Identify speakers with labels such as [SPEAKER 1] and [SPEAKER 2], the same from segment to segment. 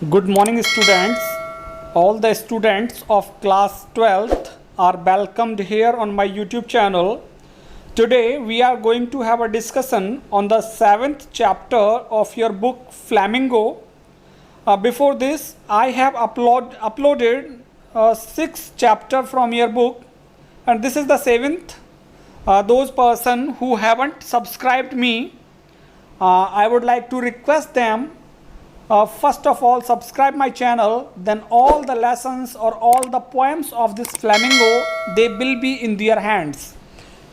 [SPEAKER 1] Good morning, students. All the students of class 12th are welcomed here on my YouTube channel. Today we are going to have a discussion on the 7th chapter of your book Flamingo. Before this, I have uploaded 6th chapter from your book, and this is the 7th. Those person who haven't subscribed me, I would like to request them, first of all, subscribe my channel, then all the lessons or all the poems of this Flamingo, they will be in their hands.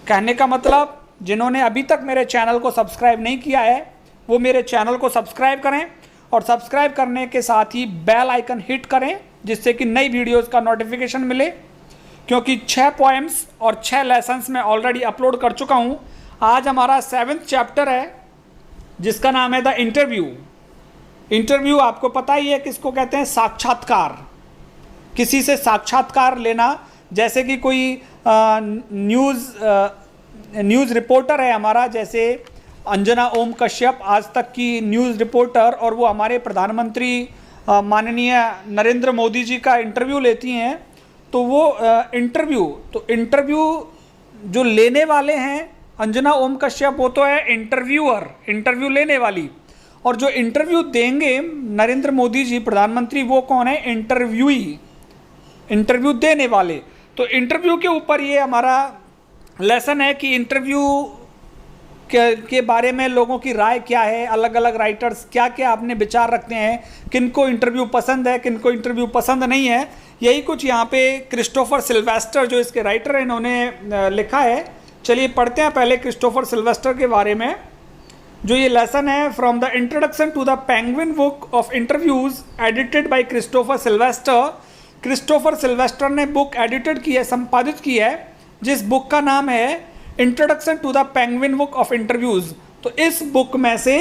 [SPEAKER 1] कहने का मतलब, जिन्होंने अभी तक मेरे channel को subscribe नहीं किया है वो मेरे चैनल को सब्सक्राइब करें और सब्सक्राइब करने के साथ ही बेल आइकन हिट करें, जिससे कि नई वीडियोस का नोटिफिकेशन मिले। क्योंकि 6 पोएम्स और 6 लेसन्स मैं ऑलरेडी अपलोड कर चुका हूँ। आज हमारा 7th चैप्टर है जिसका नाम है द इंटरव्यू। इंटरव्यू आपको पता ही है किसको कहते हैं? साक्षात्कार। किसी से साक्षात्कार लेना, जैसे कि कोई न्यूज़ रिपोर्टर है हमारा, जैसे अंजना ओम कश्यप आज तक की न्यूज़ रिपोर्टर, और वो हमारे प्रधानमंत्री माननीय नरेंद्र मोदी जी का इंटरव्यू लेती हैं। तो वो इंटरव्यू जो लेने वाले हैं अंजना ओम कश्यप, वो तो है इंटरव्यूअर, इंटरव्यू लेने वाली। और जो इंटरव्यू देंगे नरेंद्र मोदी जी प्रधानमंत्री, वो कौन है? इंटरव्यूई, इंटरव्यू देने वाले। तो इंटरव्यू के ऊपर ये हमारा लेसन है कि इंटरव्यू के बारे में लोगों की राय क्या है, अलग अलग राइटर्स क्या क्या अपने विचार रखते हैं, किनको इंटरव्यू पसंद है, किनको इंटरव्यू पसंद नहीं है। यही कुछ यहाँ पे क्रिस्टोफर सिल्वेस्टर जो इसके राइटर हैं इन्होंने लिखा है। चलिए पढ़ते हैं पहले क्रिस्टोफर सिल्वेस्टर के बारे में। जो ये लेसन है, from the introduction to the Penguin book of interviews edited by Christopher Silvester. Christopher Silvester ने बुक एडिटेड की है, संपादित की है, जिस बुक का नाम है introduction to the Penguin book of interviews. तो इस बुक में से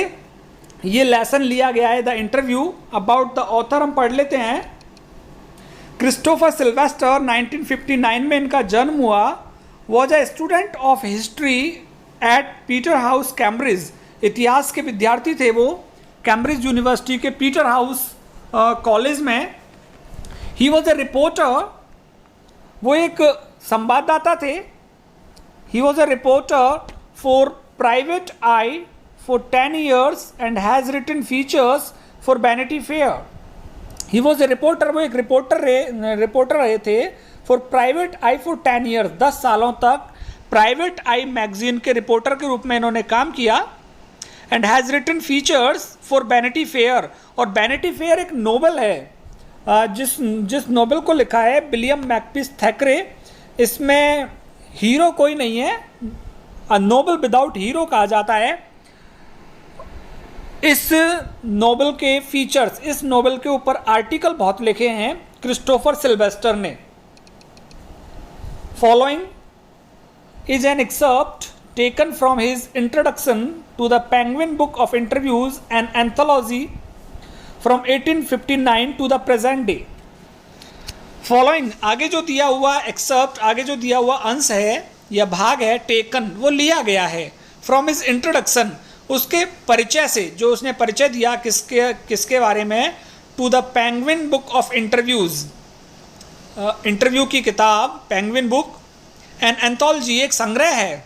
[SPEAKER 1] ये लेसन लिया गया है, the interview. About the author हम पढ़ लेते हैं। क्रिस्टोफर सिल्वेस्टर 1959 में इनका जन्म हुआ। Was a student of history at Peterhouse Cambridge. इतिहास के विद्यार्थी थे वो कैम्ब्रिज यूनिवर्सिटी के पीटर हाउस कॉलेज में। ही वॉज अ रिपोर्टर, वो एक संवाददाता थे। He was a reporter for Private Eye for 10 years and has written features for Vanity Fair. He was a reporter, वो एक रिपोर्टर रहे थे for Private Eye for 10 years, 10 सालों तक प्राइवेट आई मैगजीन के रिपोर्टर के रूप में इन्होंने काम किया। And has written features for Vanity Fair, और वैनिटी फेयर एक नोवेल है जिस नोवेल को लिखा है विलियम मैकपीस थैकरे। इसमें हीरो कोई नहीं है, नोवेल विदाउट हीरो कहा जाता है। इस नोवेल के फीचर्स, इस नोवेल के ऊपर आर्टिकल बहुत लिखे हैं क्रिस्टोफर सिल्वेस्टर ने। Following is an excerpt taken from his introduction to the Penguin Book of Interviews, an anthology from 1859 to the present day. Following, आगे जो दिया हुआ excerpt, आगे जो दिया हुआ अंश है या भाग है, taken, वो लिया गया है from his introduction, उसके परिचय से, जो उसने परिचय दिया किसके बारे में? to the Penguin Book of Interviews, interview की किताब Penguin Book, an anthology, एक संग्रह है।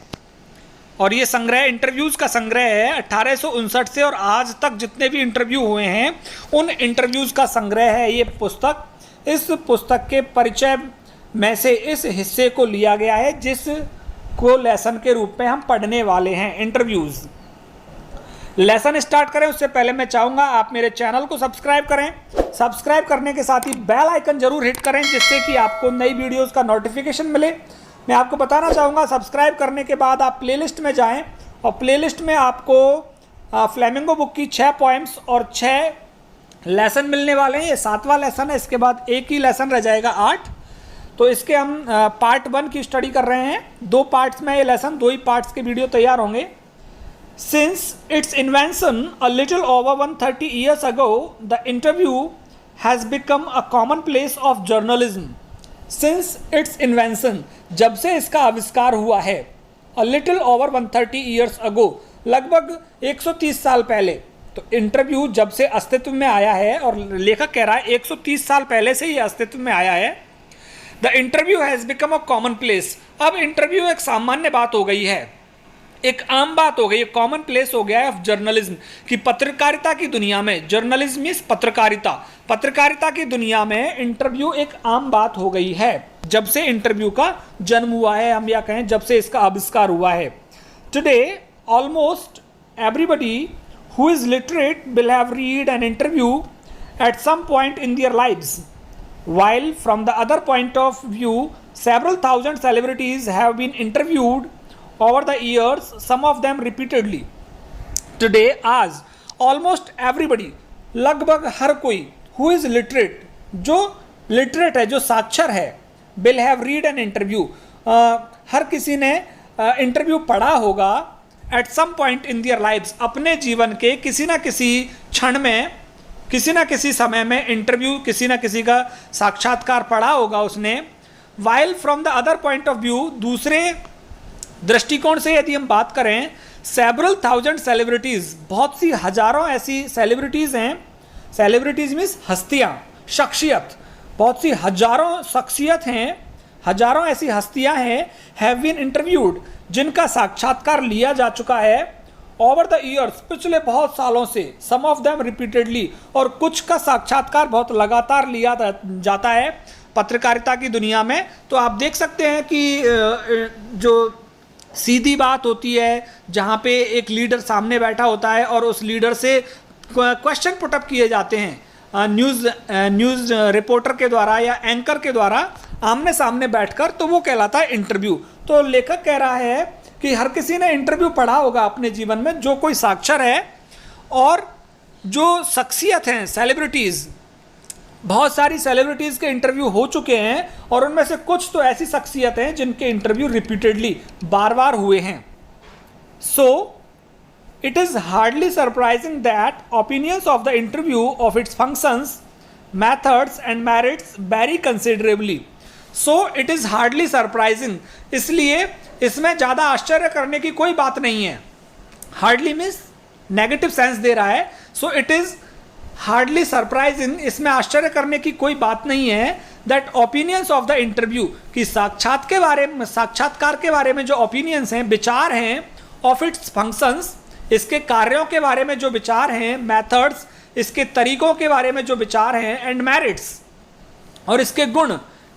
[SPEAKER 1] और ये संग्रह इंटरव्यूज़ का संग्रह है 1859 से और आज तक जितने भी इंटरव्यू हुए हैं उन इंटरव्यूज़ का संग्रह है ये पुस्तक। इस पुस्तक के परिचय में से इस हिस्से को लिया गया है जिसको लेसन के रूप में हम पढ़ने वाले हैं, इंटरव्यूज़। लेसन स्टार्ट करें उससे पहले मैं चाहूँगा आप मेरे चैनल को सब्सक्राइब करें। सब्सक्राइब करने के साथ ही बेल आइकन जरूर हिट करें, जिससे कि आपको नई वीडियोज़ का नोटिफिकेशन मिले। मैं आपको बताना चाहूँगा, सब्सक्राइब करने के बाद आप प्लेलिस्ट में जाएं और प्लेलिस्ट में आपको फ्लेमिंगो बुक की 6 पोएम्स और 6 लेसन मिलने वाले हैं। ये 7वां लेसन है, इसके बाद एक ही लेसन रह जाएगा 8। तो इसके हम पार्ट 1 की स्टडी कर रहे हैं। 2 पार्ट्स में ये लेसन, 2 ही पार्ट्स के वीडियो तैयार होंगे। Since it's invention a little over 130 years ago, the interview has become a common place of journalism. Since it's invention, जब से इसका आविष्कार हुआ है, a little over 130 years ago, लगभग 130 साल पहले, तो इंटरव्यू जब से अस्तित्व में आया है, और लेखक कह रहा है 130 साल पहले से ये अस्तित्व में आया है, the interview has become a common place. अब इंटरव्यू एक सामान्य बात हो गई है, एक आम बात हो गई, कॉमन प्लेस हो गया है ऑफ जर्नलिज्म, कि पत्रकारिता की दुनिया में, जर्नलिज्म मीन्स पत्रकारिता, पत्रकारिता की दुनिया में इंटरव्यू एक आम बात हो गई है जब से इंटरव्यू का जन्म हुआ है, हम या कहें जब से इसका आविष्कार हुआ है। Today almost everybody who is literate will have read an interview at some point in their lives, while from the other point of view several thousand celebrities have been interviewed over the years, some of them repeatedly. Today आज almost everybody, लगभग हर कोई, who is literate, जो literate है, जो साक्षर है, will have read an interview, हर किसी ने इंटरव्यू पढ़ा होगा at some point in their lives, अपने जीवन के किसी ना किसी क्षण में, किसी ना किसी समय में इंटरव्यू, किसी ना किसी का साक्षात्कार पढ़ा होगा उसने। While from the other point of view, दूसरे दृष्टिकोण से यदि हम बात करें, सेवरल थाउजेंड सेलिब्रिटीज़, बहुत सी हजारों ऐसी सेलिब्रिटीज़ हैं, सेलिब्रिटीज़ मीन्स हस्तियाँ, शख्सियत, बहुत सी हजारों शख्सियत हैं, हजारों ऐसी हस्तियाँ हैं, हैव बीन इंटरव्यूड, जिनका साक्षात्कार लिया जा चुका है ओवर द ईयर्स, पिछले बहुत सालों से, सम ऑफ देम रिपीटेडली, और कुछ का साक्षात्कार बहुत लगातार लिया जाता है पत्रकारिता की दुनिया में। तो आप देख सकते हैं कि जो सीधी बात होती है, जहाँ पे एक लीडर सामने बैठा होता है और उस लीडर से क्वेश्चन पुटअप किए जाते हैं न्यूज़ रिपोर्टर के द्वारा या एंकर के द्वारा आमने सामने बैठकर, तो वो कहलाता है इंटरव्यू। तो लेखक कह रहा है कि हर किसी ने इंटरव्यू पढ़ा होगा अपने जीवन में, जो कोई साक्षर है, और जो शख्सियत हैं, सेलिब्रिटीज़, बहुत सारी सेलिब्रिटीज़ के इंटरव्यू हो चुके हैं, और उनमें से कुछ तो ऐसी शख्सियत हैं जिनके इंटरव्यू रिपीटेडली, बार बार हुए हैं। सो it is hardly surprising that opinions of the interview of its functions, methods and merits vary considerably. So it is hardly surprising, इसलिए इसमें ज़्यादा आश्चर्य करने की कोई बात नहीं है। Hardly means negative sense they रहा है, so it is hardly surprising, इसमें आश्चर्य करने की कोई बात नहीं है, that opinions of the interview, कि साक्षात्कार के बारे में जो opinions हैं, विचार हैं, of its functions, इसके कार्यों के बारे में जो विचार हैं, मेथड्स, इसके तरीकों के बारे में जो विचार हैं, एंड मेरिट्स, और इसके गुण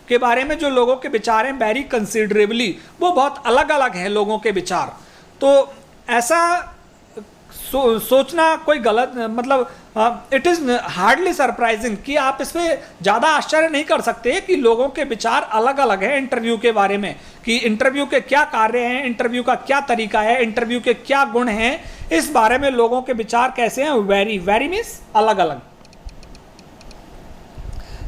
[SPEAKER 1] के बारे में जो लोगों के विचार हैं, वेरी कंसिडरेबली, वो बहुत अलग अलग हैं लोगों के विचार। तो ऐसा सोचना कोई गलत, मतलब इट इज़ हार्डली सरप्राइजिंग, कि आप इसमें ज़्यादा आश्चर्य नहीं कर सकते कि लोगों के विचार अलग अलग हैं इंटरव्यू के बारे में, कि इंटरव्यू के क्या कार्य हैं, इंटरव्यू का क्या तरीका है, इंटरव्यू के क्या गुण हैं, इस बारे में लोगों के विचार कैसे हैं, वेरी, वेरी मीन्स अलग अलग।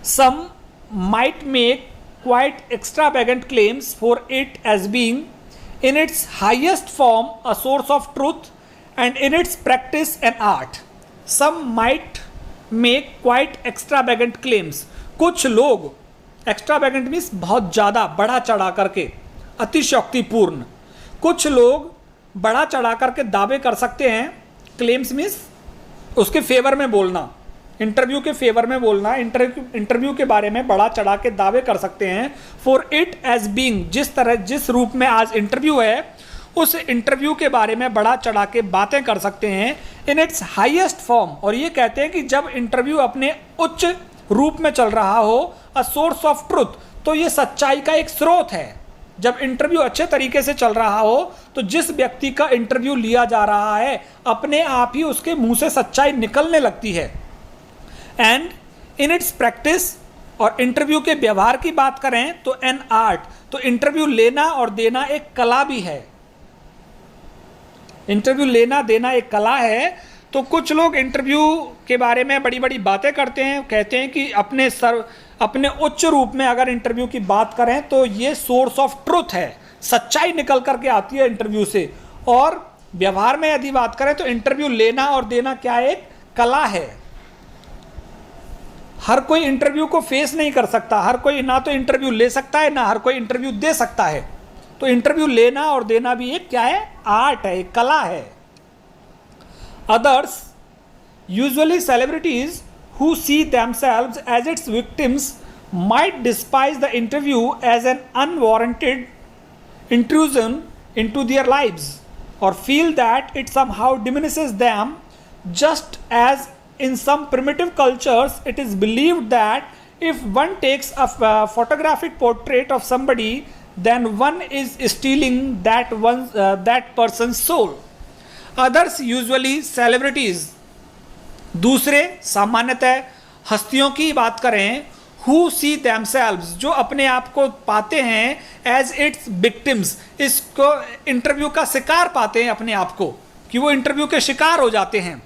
[SPEAKER 1] Some might make quite extravagant claims for it as being in its highest form a source of truth and in its practice an art. Some might make quite extravagant claims. कुछ लोग, extravagant means बहुत ज़्यादा, बढ़ा चढ़ा करके, अतिशयोक्तिपूर्ण, कुछ लोग बढ़ा चढ़ा करके दावे कर सकते हैं। claims means उसके फेवर में बोलना, इंटरव्यू के फेवर में बोलना, इंटरव्यू के बारे में बढ़ा चढ़ा के दावे कर सकते हैं। For it as being, जिस रूप में आज इंटरव्यू है, उस इंटरव्यू के बारे में बढ़ा चढ़ा के बातें कर सकते हैं। इन इट्स हाईएस्ट फॉर्म, और ये कहते हैं कि जब इंटरव्यू अपने उच्च रूप में चल रहा हो, अ सोर्स ऑफ ट्रुथ, तो ये सच्चाई का एक स्रोत है। जब इंटरव्यू अच्छे तरीके से चल रहा हो, तो जिस व्यक्ति का इंटरव्यू लिया जा रहा है, अपने आप ही उसके मुंह से सच्चाई निकलने लगती है। एंड इन इट्स प्रैक्टिस, और इंटरव्यू के व्यवहार की बात करें तो एन आर्ट, तो इंटरव्यू लेना और देना एक कला भी है। इंटरव्यू लेना देना एक कला है। तो कुछ लोग इंटरव्यू के बारे में बड़ी बड़ी बातें करते हैं, कहते हैं कि अपने उच्च रूप में अगर इंटरव्यू की बात करें तो ये सोर्स ऑफ ट्रुथ है, सच्चाई निकल करके आती है इंटरव्यू से। और व्यवहार में यदि बात करें तो इंटरव्यू लेना और देना क्या एक कला है। हर कोई इंटरव्यू को फेस नहीं कर सकता, हर कोई ना तो इंटरव्यू ले सकता है, ना हर कोई इंटरव्यू दे सकता है। तो इंटरव्यू लेना और देना भी एक क्या है, आर्ट है, एक कला है। Others Usually celebrities who see themselves as its victims might despise the interview as an unwarranted intrusion into their lives or feel that it somehow diminishes them, just as in some primitive cultures it is believed that if one takes a photographic portrait of somebody, then one is stealing that person's soul. Others, usually celebrities, दूसरे सामान्यतः हस्तियों की बात करें, who see themselves, जो अपने आप को पाते हैं as its victims, इसको इंटरव्यू का शिकार पाते हैं अपने आप को, कि वो इंटरव्यू के शिकार हो जाते हैं।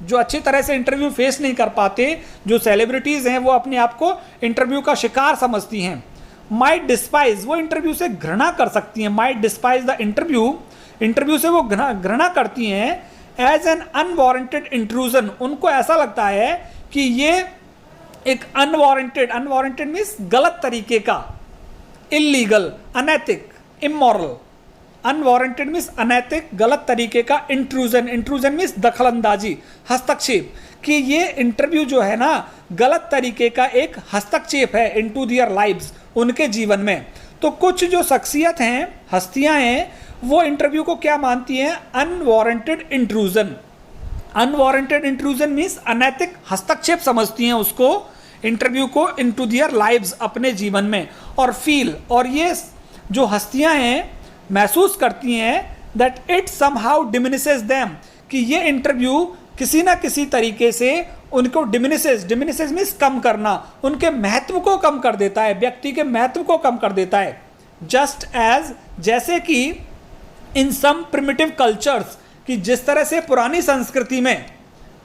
[SPEAKER 1] जो अच्छी तरह से इंटरव्यू फेस नहीं कर पाते, जो सेलिब्रिटीज़ हैं, वो अपने आप को इंटरव्यू का शिकार समझती हैं। माइट डिस्पाइज, वो इंटरव्यू से घृणा कर सकती हैं। माइट डिस्पाइज द इंटरव्यू से वो घृणा करती हैं। एज एन अनवारंटेड इंट्रूजन, उनको ऐसा लगता है कि ये एक अनवारंटेड मीन्स गलत तरीके का, इलीगल, अनैतिक, इमोरल, अनवारंटेड मीन्स अनैतिक, गलत तरीके का, इंट्रूजन मीन्स दखलंदाजी, हस्तक्षेप, कि ये इंटरव्यू जो है ना गलत तरीके का एक हस्तक्षेप है इनटू देयर लाइव्स, उनके जीवन में। तो कुछ जो शख्सियत हैं, हस्तियां हैं, वो इंटरव्यू को क्या मानती हैं? Unwarranted intrusion. Unwarranted intrusion means अनैतिक हस्तक्षेप समझती हैं उसको, इंटरव्यू को, इनटू देयर लाइव्स, अपने जीवन में। और फील, और ये जो हस्तियां हैं महसूस करती हैं दैट इट समहाउ डिमिनिसेस देम, कि ये इंटरव्यू किसी ना किसी तरीके से उनको डिमिनिसेस मीन्स कम करना, उनके महत्व को कम कर देता है, व्यक्ति के महत्व को कम कर देता है। जस्ट एज, जैसे कि इन सम प्रिमिटिव कल्चर्स, कि जिस तरह से पुरानी संस्कृति में,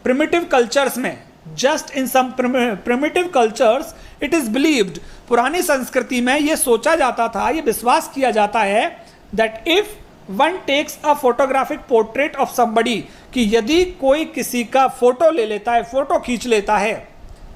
[SPEAKER 1] प्रिमिटिव कल्चर्स में, just in some primitive cultures it is believed, पुरानी संस्कृति में ये सोचा जाता था, ये विश्वास किया जाता है that if one takes a photographic portrait of somebody, कि यदि कोई किसी का फोटो ले लेता है, फोटो खींच लेता है,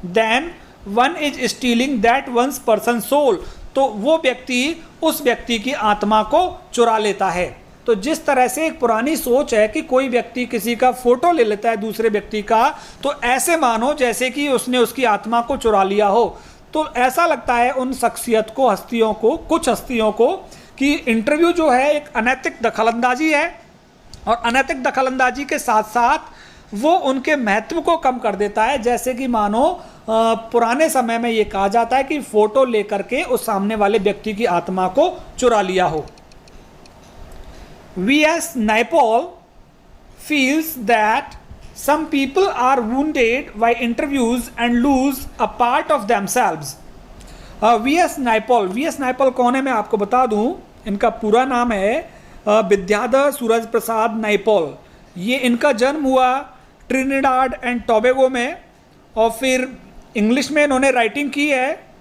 [SPEAKER 1] then one is stealing that one's person soul, तो वो व्यक्ति उस व्यक्ति की आत्मा को चुरा लेता है। तो जिस तरह से एक पुरानी सोच है कि कोई व्यक्ति किसी का फोटो ले लेता है दूसरे व्यक्ति का, तो ऐसे मानो जैसे कि उसने उसकी आत्मा को चुरा लिया हो। तो ऐसा लगता है उन शख्सियत को, हस्तियों को, कुछ हस्तियों को, कि इंटरव्यू जो है एक अनैतिक दखलंदाजी है, और अनैतिक दखलंदाजी के साथ साथ वो उनके महत्व को कम कर देता है। जैसे कि मानो पुराने समय में ये कहा जाता है कि फोटो लेकर के उस सामने वाले व्यक्ति की आत्मा को चुरा लिया हो। V.S. Naipaul feels that some people are wounded by interviews and lose a part of themselves. V.S. Naipaul कौन है मैं आपको बता दूं, इनका पूरा नाम है विद्याधर सूरज प्रसाद नाइपॉल। ये इनका जन्म हुआ ट्रिनिडाड एंड टोबैगो में, और फिर इंग्लिश में इन्होंने राइटिंग की है,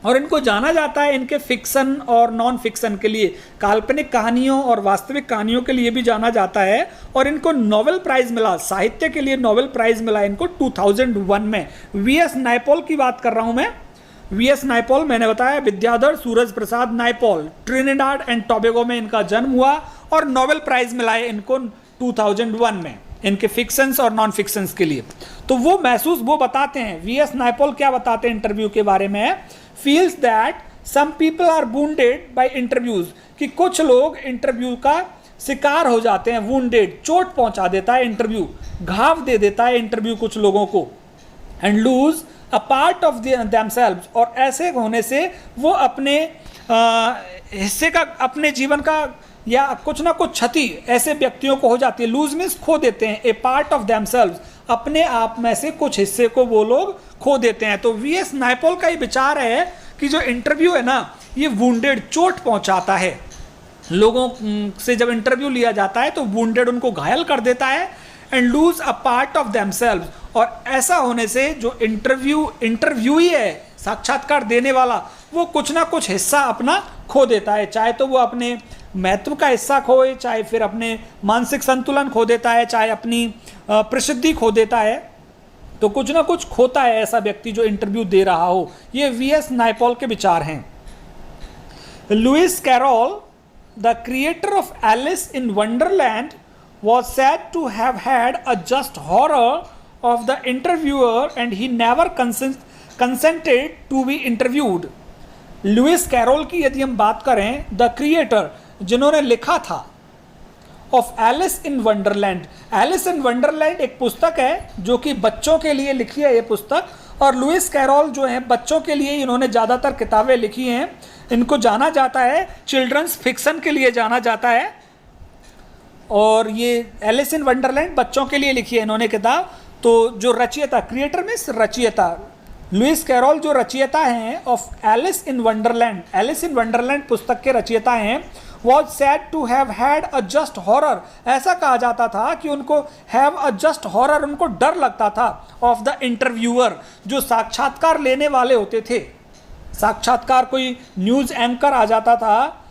[SPEAKER 1] और इनको जाना जाता है इनके फिक्सन और नॉन फिक्सन के लिए, काल्पनिक कहानियों और वास्तविक कहानियों के लिए भी जाना जाता है। और इनको नोबेल प्राइज़ मिला, साहित्य के लिए नोबेल प्राइज़ मिला इनको 2001 में। V.S. नाइपॉल की बात कर रहा हूँ मैं। V.S. नाइपॉल, मैंने बताया Vidyadhar Suraj Prasad Naipaul, Trinidad and Tobago में इनका जन्म हुआ, और नोबेल प्राइज़ मिला है इनको 2001 में इनके फिक्शंस और नॉन फिक्शंस के लिए। तो वो बताते हैं, V.S. नाइपॉल क्या बताते हैं इंटरव्यू के बारे में? Feels that some people are wounded by interviews, कि कुछ लोग इंटरव्यू का शिकार हो जाते हैं। वुंडेड, चोट पहुंचा देता है इंटरव्यू, घाव दे देता है इंटरव्यू कुछ लोगों को। And lose a part of themselves, और ऐसे होने से वो अपने हिस्से का, अपने जीवन का, या कुछ ना कुछ क्षति ऐसे व्यक्तियों को हो जाती है। लूज मीन्स खो देते हैं, ए पार्ट ऑफ देमसेल्व्स, अपने आप में से कुछ हिस्से को वो लोग खो देते हैं। तो V.S. नाइपॉल का ये विचार है कि जो इंटरव्यू है ना, ये वुंडेड, चोट पहुंचाता है लोगों से। जब इंटरव्यू लिया जाता है तो वुंडेड, उनको घायल कर देता है। And lose a part of themselves, और ऐसा होने से जो इंटरव्यूई है, साक्षात्कार देने वाला, वो कुछ ना कुछ हिस्सा अपना खो देता है। चाहे तो वो अपने महत्व का हिस्सा खोए, चाहे फिर अपने मानसिक संतुलन खो देता है, चाहे अपनी प्रसिद्धि खो देता है। तो कुछ ना कुछ खोता है ऐसा व्यक्ति जो इंटरव्यू दे रहा हो। ये V.S. नाइपॉल के विचार हैं। Lewis Carroll, the creator of Alice in Wonderland, was said to have had a just horror of the interviewer and he never consented to be interviewed. Lewis Carroll की यदि हम बात करें, द क्रिएटर जिन्होंने लिखा था of Alice in Wonderland, Alice in Wonderland एक पुस्तक है जो कि बच्चों के लिए लिखी है ये पुस्तक, और लुइस कैरोल जो हैं बच्चों के लिए इन्होंने ज़्यादातर किताबें लिखी हैं। इनको जाना जाता है चिल्ड्रंस फिक्शन के लिए जाना जाता है, और ये एलिस इन वंडरलैंड बच्चों के लिए लिखी है इन्होंने किताब। तो जो रचयिता, क्रिएटर मीन्स रचयिता, लुइस कैरोल जो रचयिता हैं of Alice in Wonderland, Alice in Wonderland पुस्तक के रचयिता हैं, was said to have had a just horror, ऐसा कहा जाता था कि उनको हैव अ जस्ट हॉरर, उनको डर लगता था ऑफ द इंटरव्यूअर, जो साक्षात्कार लेने वाले होते थे। साक्षात्कार कोई न्यूज़ एंकर आ जाता था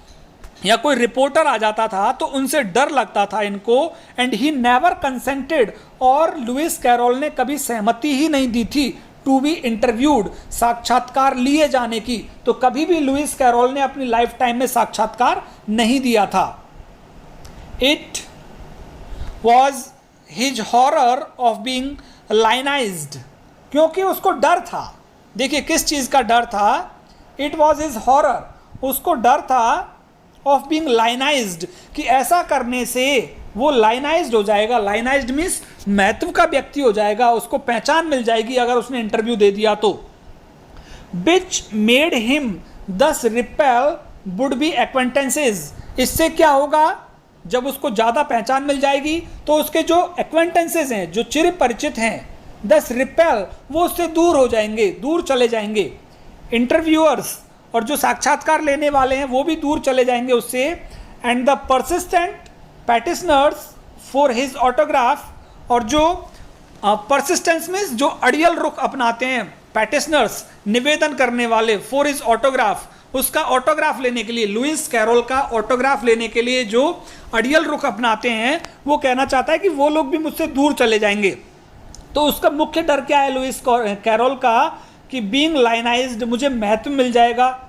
[SPEAKER 1] या कोई रिपोर्टर आ जाता था तो उनसे डर लगता था इनको। एंड ही नेवर कंसेंटेड, और लुइस कैरोल ने कभी सहमति ही नहीं दी थी टू बी इंटरव्यूड, साक्षात्कार लिए जाने की। तो कभी भी लुइस कैरोल ने अपनी लाइफ टाइम में साक्षात्कार नहीं दिया था। It was his horror of being lionized, क्योंकि उसको डर था। देखिए किस चीज़ का डर था, इट वॉज हिज हॉरर, उसको डर था ऑफ बीइंग लाइनाइज्ड, कि ऐसा करने से वो लाइनाइज्ड हो जाएगा। लाइनाइज्ड मीन्स महत्व का व्यक्ति हो जाएगा, उसको पहचान मिल जाएगी अगर उसने इंटरव्यू दे दिया तो। विच मेड हिम दस रिपेल वुड बी एक्वेंटेंसेज, इससे क्या होगा, जब उसको ज़्यादा पहचान मिल जाएगी तो उसके जो एक्वेंटेंसेज हैं, जो चिर परिचित हैं, दस रिपेल, वो उससे दूर हो जाएंगे, दूर चले जाएंगे। इंटरव्यूअर्स, और जो साक्षात्कार लेने वाले हैं वो भी दूर चले जाएंगे उससे। And the persistent petitioners for his autograph, और जो परसिस्टेंस मीन्स जो अड़ियल रुख अपनाते हैं, पैटिशनर्स निवेदन करने वाले, फॉर हिज ऑटोग्राफ, उसका ऑटोग्राफ लेने के लिए, लुइस कैरोल का ऑटोग्राफ लेने के लिए जो अड़ियल रुख अपनाते हैं, वो कहना चाहता है कि वो लोग भी मुझसे दूर चले जाएंगे। तो उसका मुख्य डर क्या है लुइस कैरोल का, कि बीइंग लाइनाइज्ड, मुझे महत्व मिल जाएगा,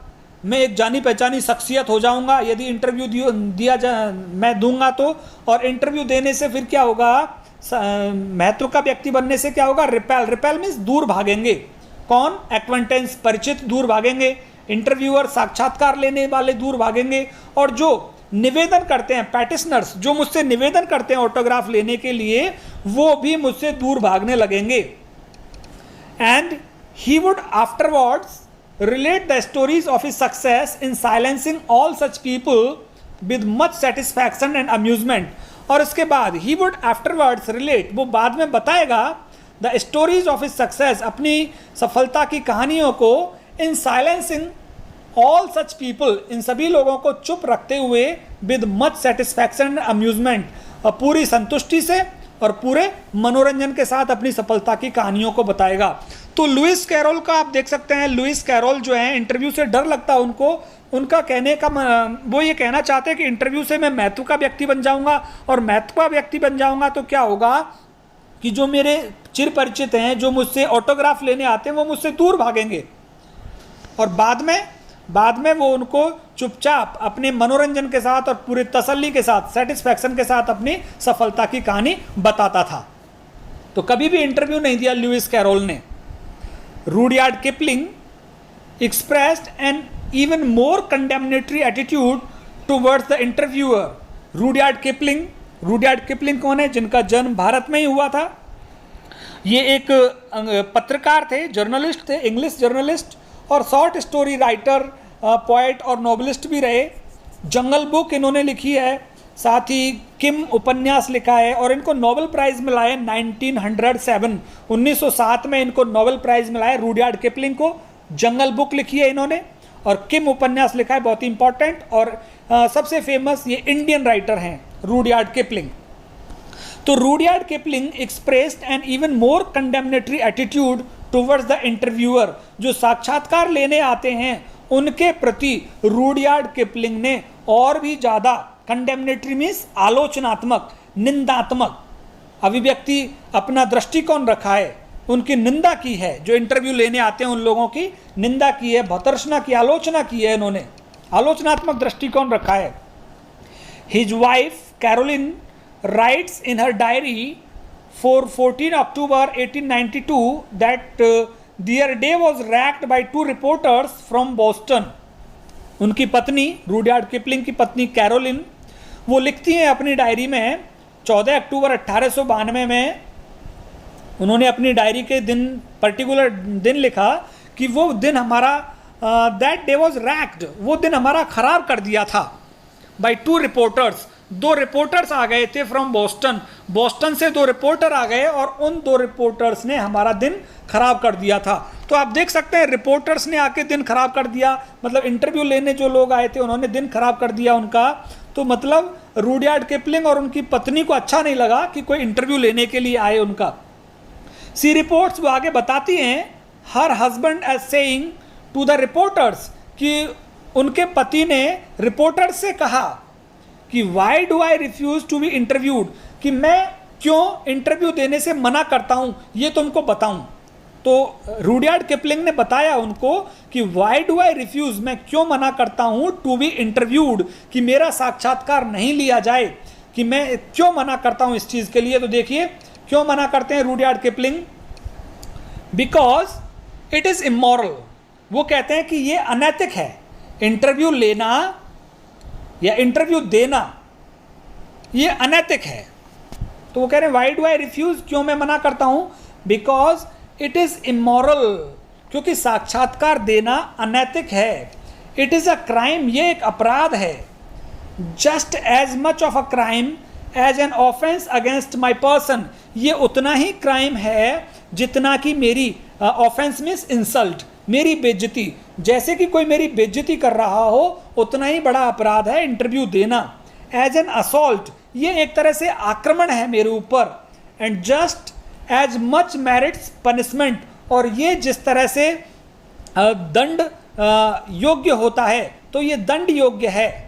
[SPEAKER 1] मैं एक जानी पहचानी शख्सियत हो जाऊंगा यदि इंटरव्यू मैं दूंगा तो। और इंटरव्यू देने से फिर क्या होगा, महत्व का व्यक्ति बनने से क्या होगा, रिपेल, रिपेल मीन्स दूर भागेंगे। कौन, एक्वेंटेंस, परिचित दूर भागेंगे, इंटरव्यूअर साक्षात्कार लेने वाले दूर भागेंगे, और जो निवेदन करते हैं, पैटिशनर्स जो मुझसे निवेदन करते हैं ऑटोग्राफ लेने के लिए, वो भी मुझसे दूर भागने लगेंगे। And he would afterwards relate the stories of his success in silencing all such people with much satisfaction and amusement, और इसके बाद he would afterwards relate, वो बाद में बताएगा the stories of his success, अपनी सफलता की कहानियों को, in silencing all such people, इन सभी लोगों को चुप रखते हुए, with much satisfaction and amusement, पूरी संतुष्टि से और पूरे मनोरंजन के साथ अपनी सफलता की कहानियों को बताएगा। तो लुइस कैरोल का आप देख सकते हैं, लुइस कैरोल जो है इंटरव्यू से डर लगता है उनको, उनका कहने का वो ये कहना चाहते हैं कि इंटरव्यू से मैं महत्व का व्यक्ति बन जाऊंगा, और महत्व का व्यक्ति बन जाऊंगा तो क्या होगा कि जो मेरे चिर परिचित हैं, जो मुझसे ऑटोग्राफ लेने आते हैं, वो मुझसे दूर भागेंगे, और बाद में वो उनको चुपचाप अपने मनोरंजन के साथ और पूरे तसल्ली के साथ, सेटिस्फैक्शन के साथ अपनी सफलता की कहानी बताता था। तो कभी भी इंटरव्यू नहीं दिया लुइस कैरोल ने। Rudyard Kipling expressed an even more condemnatory attitude towards the interviewer. Rudyard Kipling कौन है, जिनका जन्म भारत में ही हुआ था। ये एक पत्रकार थे, जर्नलिस्ट थे, इंग्लिश जर्नलिस्ट, और शॉर्ट स्टोरी राइटर, पोएट और नॉवलिस्ट भी रहे। जंगल बुक इन्होंने लिखी है, साथ ही किम उपन्यास लिखा है, और इनको नोबेल प्राइज़ मिला है 1907 में इनको नोबेल प्राइज़ मिला है रुडयार्ड किपलिंग को। जंगल बुक लिखी है इन्होंने, और किम उपन्यास लिखा है, बहुत ही इंपॉर्टेंट, और सबसे फेमस ये इंडियन राइटर हैं रुडयार्ड किपलिंग। तो Rudyard Kipling expressed an even more condemnatory attitude towards the interviewer, जो साक्षात्कार लेने आते हैं उनके प्रति रुडयार्ड किपलिंग ने और भी ज़्यादा, कंडेमनेटरी मीन्स आलोचनात्मक, निंदात्मक अभिव्यक्ति, अपना दृष्टिकोण रखा है, उनकी निंदा की है। जो इंटरव्यू लेने आते हैं उन लोगों की निंदा की है, भर्त्सना की, आलोचना की है, इन्होंने आलोचनात्मक दृष्टिकोण रखा है। His wife Caroline writes in her diary for 14 October 1892 that their day was racked by two reporters from Boston. उनकी पत्नी, रूडयार्ड किपलिंग की पत्नी कैरोलिन, वो लिखती हैं अपनी डायरी में 14 अक्टूबर 1892 में उन्होंने अपनी डायरी के दिन, पर्टिकुलर दिन लिखा कि वो दिन हमारा दैट डे वॉज रैक्ड, वो दिन हमारा खराब कर दिया था बाय टू रिपोर्टर्स, दो रिपोर्टर्स आ गए थे फ्रॉम बोस्टन, बोस्टन से दो रिपोर्टर आ गए और उन दो रिपोर्टर्स ने हमारा दिन खराब कर दिया था। तो आप देख सकते हैं रिपोर्टर्स ने आके दिन खराब कर दिया, मतलब इंटरव्यू लेने जो लोग आए थे उन्होंने दिन खराब कर दिया उनका। तो मतलब रूडयार्ड किपलिंग और उनकी पत्नी को अच्छा नहीं लगा कि कोई इंटरव्यू लेने के लिए आए उनका। सी रिपोर्ट्स वो आगे बताती हैं, her husband as saying to the reporters, कि उनके पति ने रिपोर्टर्स से कहा कि why do I refuse to be interviewed, कि मैं क्यों इंटरव्यू देने से मना करता हूं ये तुमको बताऊं। तो रूडयार्ड किपलिंग ने बताया उनको कि वाई डू आई रिफ्यूज, मैं क्यों मना करता हूं टू बी इंटरव्यूड, कि मेरा साक्षात्कार नहीं लिया जाए, कि मैं क्यों मना करता हूं इस चीज के लिए। तो देखिए क्यों मना करते हैं Rudyard Kipling, because it is immoral, वो कहते हैं कि ये अनैतिक है, इंटरव्यू लेना या इंटरव्यू देना ये अनैतिक है। तो वो कह रहे हैं वाई डू आई रिफ्यूज, क्यों मैं मना करता हूं, बिकॉज इट इज इमोरल, क्योंकि साक्षात्कार देना अनैतिक है। इट इज अ क्राइम, ये एक अपराध है। Just as much of a crime as an offence against my person, ये उतना ही क्राइम है जितना कि मेरी ऑफेंस मीन्स इंसल्ट, मेरी बेइज्जती, जैसे कि कोई मेरी बेइज्जती कर रहा हो उतना ही बड़ा अपराध है इंटरव्यू देना। एज एन असॉल्ट, ये एक तरह से आक्रमण है मेरे ऊपर। And just as much merits punishment, और ये जिस तरह से दंड योग्य होता है तो ये दंड योग्य है।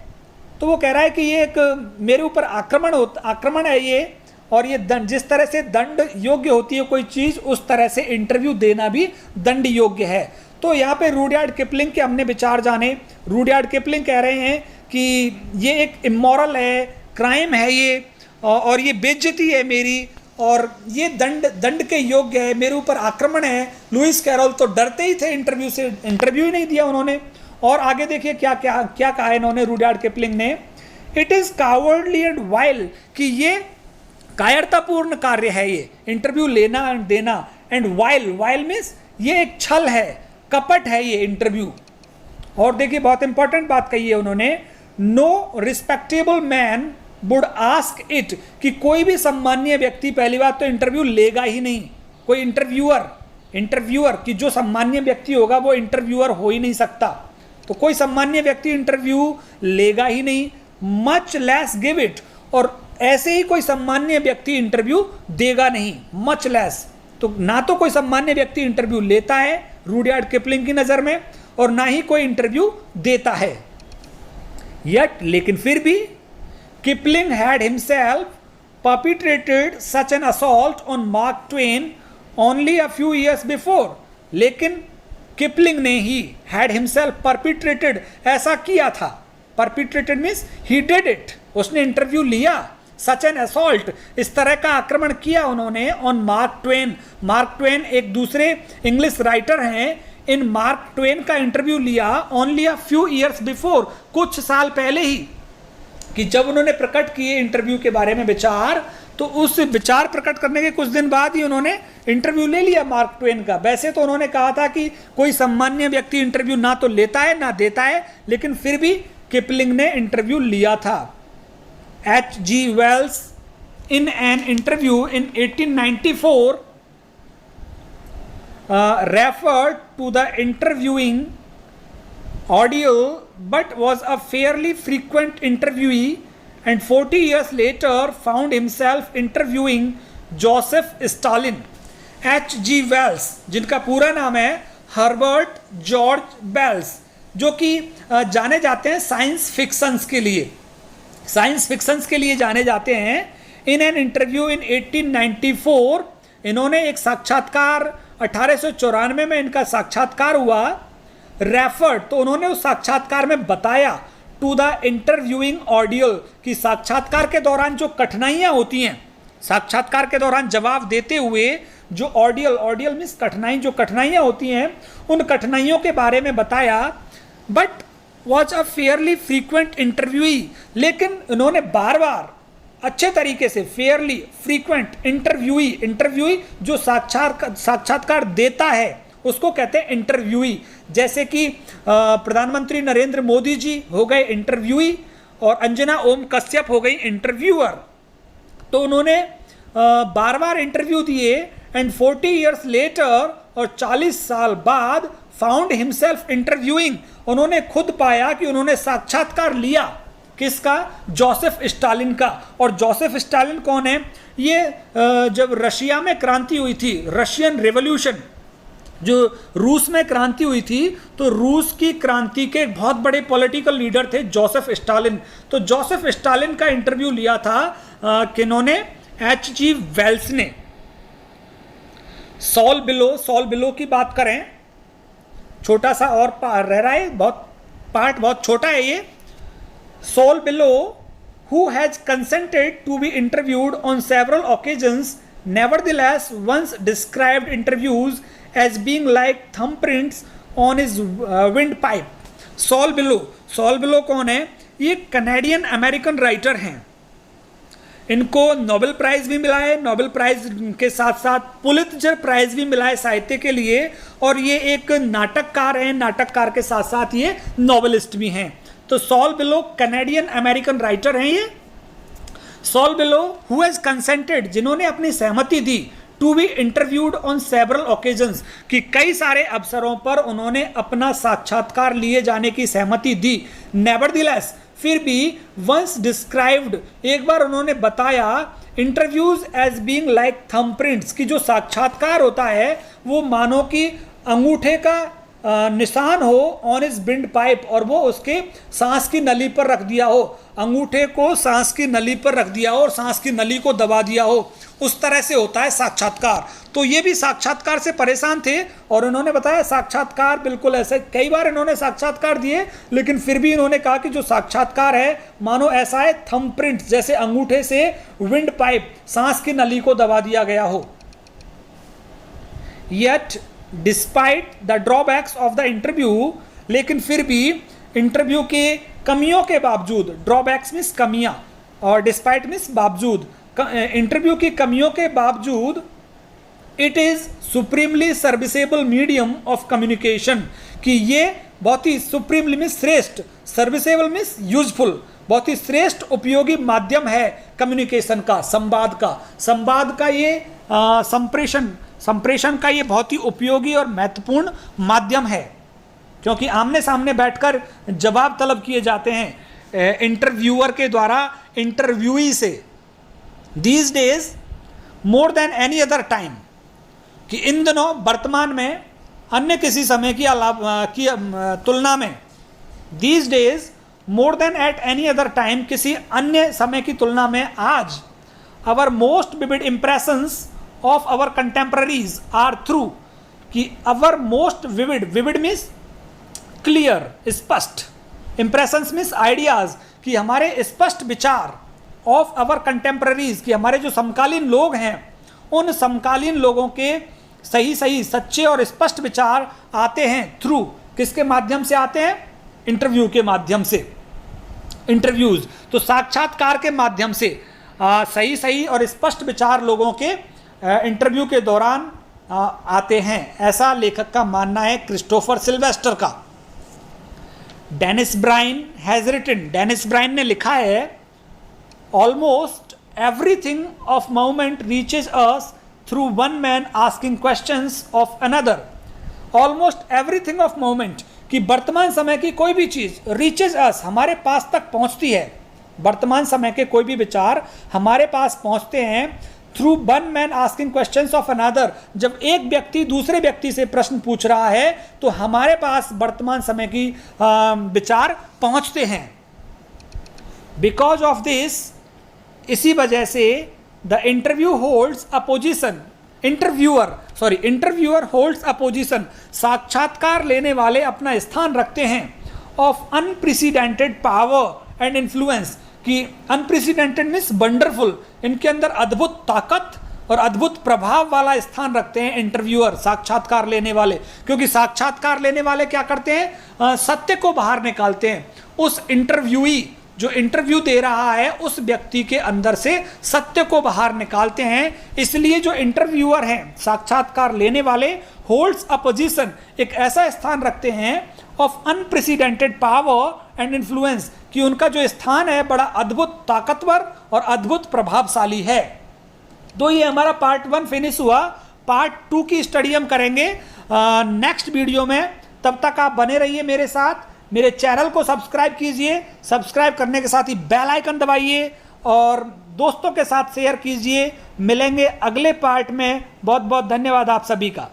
[SPEAKER 1] तो वो कह रहा है कि ये एक मेरे ऊपर आक्रमण है ये, और ये दंड, जिस तरह से दंड योग्य होती है कोई चीज़ उस तरह से इंटरव्यू देना भी दंड योग्य है। तो यहाँ पे रूडयार्ड किपलिंग के हमने विचार जाने। रूडयार्ड किपलिंग कह रहे हैं कि ये एक इमोरल है, क्राइम है ये, और ये बेइज्जती है मेरी, और ये दंड के योग्य है, मेरे ऊपर आक्रमण है। लुइस कैरोल तो डरते ही थे इंटरव्यू से, इंटरव्यू ही नहीं दिया उन्होंने। और आगे देखिए क्या क्या क्या कहा इन्होंने रूडयार्ड किपलिंग ने, it is cowardly and wild, कि ये कायरतापूर्ण कार्य है ये इंटरव्यू लेना एंड देना। एंड वाइल मीन्स ये एक छल है, कपट है ये इंटरव्यू। और देखिए बहुत इंपॉर्टेंट बात कही है उन्होंने, no respectable man would ask it, कि कोई भी सम्मानीय व्यक्ति पहली बात तो इंटरव्यू लेगा ही नहीं। कोई इंटरव्यूअर कि जो सम्मानीय व्यक्ति होगा वो इंटरव्यूअर हो ही नहीं सकता। तो कोई सम्मानीय व्यक्ति इंटरव्यू लेगा ही नहीं, मच लेस गिव इट, और ऐसे ही कोई सम्मान्य व्यक्ति इंटरव्यू देगा नहीं, मच लेस। तो ना तो कोई सम्मान्य व्यक्ति इंटरव्यू लेता है रूडयार्ड किपलिंग की नज़र में, और ना ही कोई इंटरव्यू देता है। यट, लेकिन फिर भी Kipling had himself perpetrated such an assault on Mark Twain only a few years before, लेकिन किपलिंग ने ही हैड हिमसेल्फ परपिट्रेटेड, ऐसा किया था। Perpetrated means he did it, उसने इंटरव्यू लिया। सच एन असॉल्ट, इस तरह का आक्रमण किया उन्होंने on Mark Twain. Mark Twain एक दूसरे इंग्लिश राइटर हैं, इन मार्क ट्वेन का इंटरव्यू लिया only a few years before, कुछ साल पहले ही, कि जब उन्होंने प्रकट किए इंटरव्यू के बारे में विचार, तो उस विचार प्रकट करने के कुछ दिन बाद ही उन्होंने इंटरव्यू ले लिया मार्क ट्वेन का। वैसे तो उन्होंने कहा था कि कोई सम्मान्य व्यक्ति इंटरव्यू ना तो लेता है ना देता है, लेकिन फिर भी किपलिंग ने इंटरव्यू लिया था। H.G. Wells in an interview in 1894 referred to the interviewing ordeal, but was a fairly frequent interviewee, and 40 years later found himself interviewing Joseph Stalin. H.G. Wells, जिनका पूरा नाम है हर्बर्ट जॉर्ज बेल्स, जो कि जाने जाते हैं साइंस फिक्शंस के लिए जाने जाते हैं। इन एन इंटरव्यू इन 1894, इन्होंने एक साक्षात्कार 1894 में इनका साक्षात्कार हुआ। रेफर्ड, तो उन्होंने उस साक्षात्कार में बताया टू द इंटरव्यूइंग ऑडियल, कि साक्षात्कार के दौरान जो कठिनाइयाँ होती हैं साक्षात्कार के दौरान जवाब देते हुए जो ऑडियल मीन्स कठिनाई, जो कठिनाइयाँ होती हैं उन कठिनाइयों के बारे में बताया। But was a fairly frequent interviewee, लेकिन उन्होंने बार बार अच्छे तरीके से फेयरली फ्रीक्वेंट इंटरव्यूई जो साक्षात्कार देता है उसको कहते हैं इंटरव्यूई। जैसे कि प्रधानमंत्री नरेंद्र मोदी जी हो गए इंटरव्यूई और अंजना ओम कश्यप हो गई इंटरव्यूअर। तो उन्होंने बार बार इंटरव्यू दिए एंड 40 इयर्स लेटर और 40 साल बाद फाउंड हिमसेल्फ इंटरव्यूइंग, उन्होंने खुद पाया कि उन्होंने साक्षात्कार लिया किसका? जोसेफ स्टालिन का। और जोसेफ स्टालिन कौन है? ये जब रशिया में क्रांति हुई थी, रशियन रेवोल्यूशन, जो रूस में क्रांति हुई थी, तो रूस की क्रांति के एक बहुत बड़े पॉलिटिकल लीडर थे जोसेफ स्टालिन। तो जोसेफ स्टालिन का इंटरव्यू लिया था किन्होंने? H.G. वेल्स ने। सॉल बिलो की बात करें, छोटा सा और रह रहा है, पार्ट बहुत छोटा है ये। Saul Bellow, who has consented to be interviewed on several occasions, nevertheless once described interviews as being like thumbprints on his windpipe. Saul Bellow कौन है? ये कनेडियन अमेरिकन राइटर हैं। इनको नोबेल प्राइज भी मिला है, नोबेल प्राइज के साथ साथ पुलित्जर प्राइज भी मिला है साहित्य के लिए। और ये एक नाटककार हैं, नाटककार के साथ साथ ये नॉवेलिस्ट भी हैं। तो Saul Bellow Canadian American writer हैं ये। Saul Bellow who has consented, जिन्होंने अपनी सहमति दी, to be interviewed on several occasions, कि कई सारे अवसरों पर उन्होंने अपना साक्षात्कार लिए जाने की सहमति दी। नेवरदलेस, फिर भी वंस डिस्क्राइब्ड, एक बार उन्होंने बताया इंटरव्यूज एज बीइंग लाइक थंबप्रिंट्स, की जो साक्षात्कार होता है वो मानो कि अंगूठे का निशान हो ऑन इज बिंड पाइप, और वो उसके सांस की नली पर रख दिया हो, अंगूठे को सांस की नली पर रख दिया हो और सांस की नली को दबा दिया हो, उस तरह से होता है साक्षात्कार। तो ये भी साक्षात्कार से परेशान थे और उन्होंने बताया साक्षात्कार बिल्कुल ऐसे, कई बार इन्होंने साक्षात्कार दिए लेकिन फिर भी इन्होंने कहा कि जो साक्षात्कार है मानो ऐसा है थंबप्रिंट, जैसे अंगूठे से विंड पाइप, सांस की नली को दबा दिया गया हो। Yet despite the drawbacks of the interview, लेकिन फिर भी इंटरव्यू के कमियों के बावजूद, ड्रॉबैक्स मीन्स कमियां और डिस्पाइट मीन्स बावजूद, इंटरव्यू की कमियों के बावजूद it is supremely serviceable medium of communication, कि ये बहुत ही सुप्रीमली मीन्स श्रेष्ठ, सर्विसेबल मीन्स यूजफुल, बहुत ही श्रेष्ठ उपयोगी माध्यम है कम्युनिकेशन का, संवाद का ये संप्रेषण का ये बहुत ही उपयोगी और महत्वपूर्ण माध्यम है, क्योंकि आमने सामने बैठकर जवाब तलब किए जाते हैं इंटरव्यूअर के द्वारा इंटरव्यूई से। These days more then any other time, कि इन दिनों वर्तमान में अन्य किसी समय की तुलना में, these days more than at any other time, किसी अन्य समय की तुलना में आज our most vivid impressions of our contemporaries are through, कि our most vivid means clear, स्पष्ट, इम्प्रेशंस मीन्स आइडियाज, कि हमारे स्पष्ट विचार, ऑफ आवर कंटेम्पररीज, कि हमारे जो समकालीन लोग हैं उन समकालीन लोगों के सही सच्चे और स्पष्ट विचार आते हैं थ्रू, किसके माध्यम से आते हैं? इंटरव्यू के माध्यम से, इंटरव्यूज। तो साक्षात्कार के माध्यम से सही और स्पष्ट विचार लोगों के इंटरव्यू के दौरान आते हैं, ऐसा लेखक का मानना है, क्रिस्टोफर सिल्वेस्टर का। Dennis Brian has written, Dennis Brian ने लिखा है, almost everything of moment reaches us through one man asking questions of another. Almost everything of moment, कि वर्तमान समय की कोई भी चीज रीचेज अस, हमारे पास तक पहुंचती है, वर्तमान समय के कोई भी विचार हमारे पास पहुंचते हैं through one man asking questions of another. जब एक व्यक्ति दूसरे व्यक्ति से प्रश्न पूछ रहा है तो हमारे पास वर्तमान समय की विचार पहुंचते हैं। बिकॉज ऑफ दिस, इसी वजह से the interview holds a position, interviewer holds a position, साक्षात्कार लेने वाले अपना स्थान रखते हैं, of unprecedented power and influence, कि अनप्रेसिडेंटेड मीन्स वंडरफुल, इनके अंदर अद्भुत ताकत और अद्भुत प्रभाव वाला स्थान रखते हैं इंटरव्यूअर, साक्षात्कार लेने वाले। क्योंकि साक्षात्कार लेने वाले क्या करते हैं, सत्य को बाहर निकालते हैं। उस इंटरव्यूई जो इंटरव्यू दे रहा है उस व्यक्ति के अंदर से सत्य को बाहर निकालते हैं। इसलिए जो इंटरव्यूअर हैं, साक्षात्कार लेने वाले, होल्ड्स अ पोजीशन, एक ऐसा स्थान रखते हैं of unprecedented power and influence, कि उनका जो स्थान है बड़ा अद्भुत ताकतवर और अद्भुत प्रभावशाली है। तो ये हमारा पार्ट 1 फिनिश हुआ। पार्ट 2 की स्टडी हम करेंगे नेक्स्ट वीडियो में। तब तक आप बने रहिए मेरे साथ, मेरे चैनल को सब्सक्राइब कीजिए, सब्सक्राइब करने के साथ ही बेल आइकन दबाइए और दोस्तों के साथ शेयर कीजिए। मिलेंगे अगले पार्ट में। बहुत बहुत धन्यवाद आप सभी का।